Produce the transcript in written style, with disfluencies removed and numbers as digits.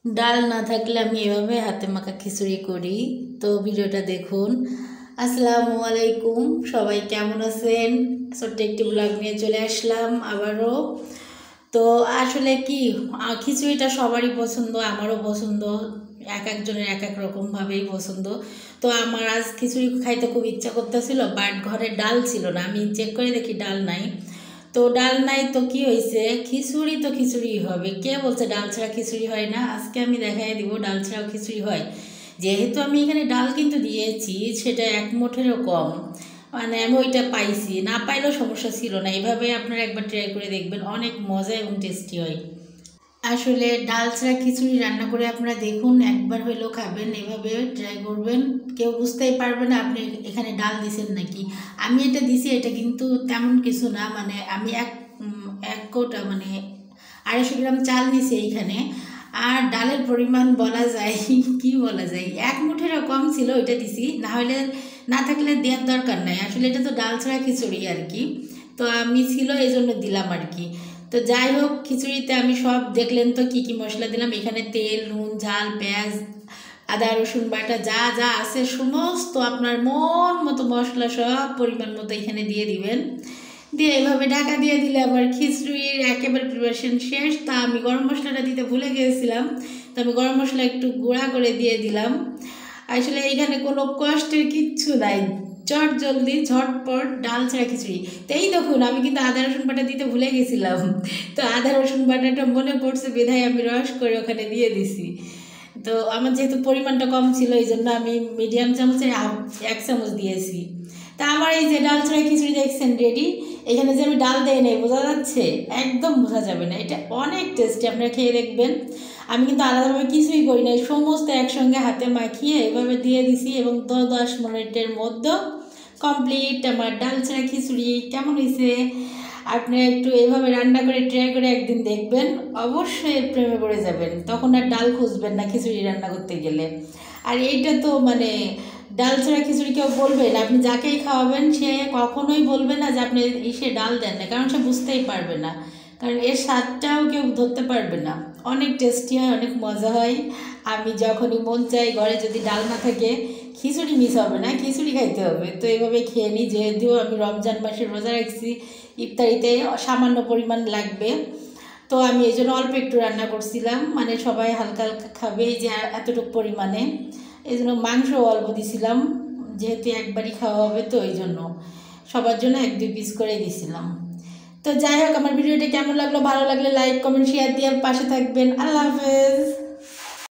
ডাল না থাকলে আমি এভাবে হাতে মাখা খিচুড়ি করি। তো ভিডিওটা দেখুন। আসসালামু আলাইকুম, সবাই কেমন আছেন? ছোট্ট একটি ব্লগ নিয়ে চলে আসলাম আবারও। তো আসলে কি, খিচুড়িটা সবারই পছন্দ, আমারও পছন্দ। এক একজনের এক এক রকমভাবেই পছন্দ। তো আমার আজ খিচুড়ি খাইতে খুব ইচ্ছা করতেছিল, বাট ঘরে ডাল ছিল না। আমি চেক করে দেখি ডাল নাই। তো ডাল নাই তো কি হয়েছে, খিচুড়ি তো খিচুড়ি হবে। কে বলছে ডাল ছাড়া খিচুড়ি হয় না? আজকে আমি দেখাই দিব ডাল ছাড়াও খিচুড়ি হয়। যেহেতু আমি এখানে ডাল কিন্তু দিয়েছি, সেটা এক মুঠেরও কম। মানে আমি ওইটা পাইছি, না পাইলেও সমস্যা ছিল না। এভাবে আপনারা একবার ট্রাই করে দেখবেন, অনেক মজা এবং টেস্টি হয়। আসলে ডাল ছাড়া খিচুড়ি রান্না করে আপনারা দেখুন, একবার হইলেও খাবেন, এভাবে ট্রাই করবেন। কেউ বুঝতেই পারবে না আপনি এখানে ডাল দিছেন নাকি। আমি এটা দিছি, এটা কিন্তু তেমন কিছু না। মানে আমি এক কৌটা মানে 250 গ্রাম চাল নিছি এইখানে। আর ডালের পরিমাণ বলা যায় কি বলা যায়, এক মুঠেরও কম ছিল, ওইটা দিছি। না হলে, না থাকলে দেওয়ার দরকার নাই। আসলে এটা তো ডাল ছাড়া খিচুড়ি আর কি। তো আমি ছিল এই জন্য দিলাম আর কি। তো যাই হোক, খিচুড়িতে আমি সব দেখলেন তো কি কি মশলা দিলাম। এখানে তেল, নুন, ঝাল, পেঁয়াজ, আদা রসুন বাটা যা যা আছে সমস্ত আপনার মন মতো মশলা সব পরিমাণ মতো এখানে দিয়ে দিবেন। দিয়ে এভাবে ঢাকা দিয়ে দিলে আবার খিচুড়ির একেবারে প্রিপারেশন শেষ। তা আমি গরম মশলাটা দিতে ভুলে গিয়েছিলাম, তো আমি গরম মশলা একটু গুঁড়া করে দিয়ে দিলাম। আসলে এখানে কোনো কষ্টের কিচ্ছু নাই, চট জলদি ঝটপট ডাল ছাড়া খিচুড়ি। তো এই দেখুন, আমি কিন্তু আদা রসুন বাটা দিতে ভুলে গেছিলাম। তো আদা রসুন বাটাটা মনে পড়ছে বিধায় আমি রস করে ওখানে দিয়ে দিছি। তো আমার যেহেতু পরিমাণটা কম ছিল, এই জন্য আমি মিডিয়াম চামচের 1 চামচ দিয়েছি। তা আমার এই যে ডাল ছাড়া খিচুড়ি দেখছেন রেডি। এখানে যে আমি ডাল দেই নেই, বোঝা যাচ্ছে? একদম বোঝা যাবে না, এটা অনেক টেস্টি, আপনারা খেয়ে দেখবেন। আমি কিন্তু আলাদাভাবে কিছুই করি না, সমস্ত একসঙ্গে হাতে মাখিয়ে এভাবে দিয়ে দিছি এবং 10 মিনিটের মধ্যে কমপ্লিট আমার ডাল ছাড়া খিচুড়ি। কেমন হয়েছে? আপনি একটু এভাবে রান্না করে ট্রাই করে একদিন দেখবেন, অবশ্যই প্রেমে পড়ে যাবেন। তখন আর ডাল খুঁজবেন না খিচুড়ি রান্না করতে গেলে। আর এইটা তো মানে ডাল ছাড়া খিচুড়ি কেউ বলবেন, আপনি যাকেই খাওয়াবেন সে কখনোই বলবে না যে আপনি সে ডাল দেন না, কারণ সে বুঝতেই পারবে না। কারণ এর স্বাদটাও কেউ ধরতে পারবে না। অনেক টেস্টি হয়, অনেক মজা হয়। আমি যখনই মন চাই, ঘরে যদি ডাল না থাকে, খিচুড়ি মিস হবে না, খিচুড়ি খাইতে হবে। তো এইভাবে খেয়ে নিই। যেহেতু আমি রমজান মাসে রোজা রাখছি, ইফতারিতে সামান্য পরিমাণ লাগবে। তো আমি এই জন্য অল্প একটু রান্না করছিলাম, মানে সবাই হালকা হালকা খাবে এই যে এতটুকু পরিমাণে। এই জন্য মাংস অল্প দিছিলাম, যেহেতু একবারই খাওয়া হবে, তো এই জন্য সবার জন্য 1-2 পিস করে দিছিলাম। তো যাই হোক, আমার ভিডিওটি কেমন লাগলো, ভালো লাগলে লাইক কমেন্ট শেয়ার দিয়ে পাশে থাকবেন। আল্লাহ হাফেজ।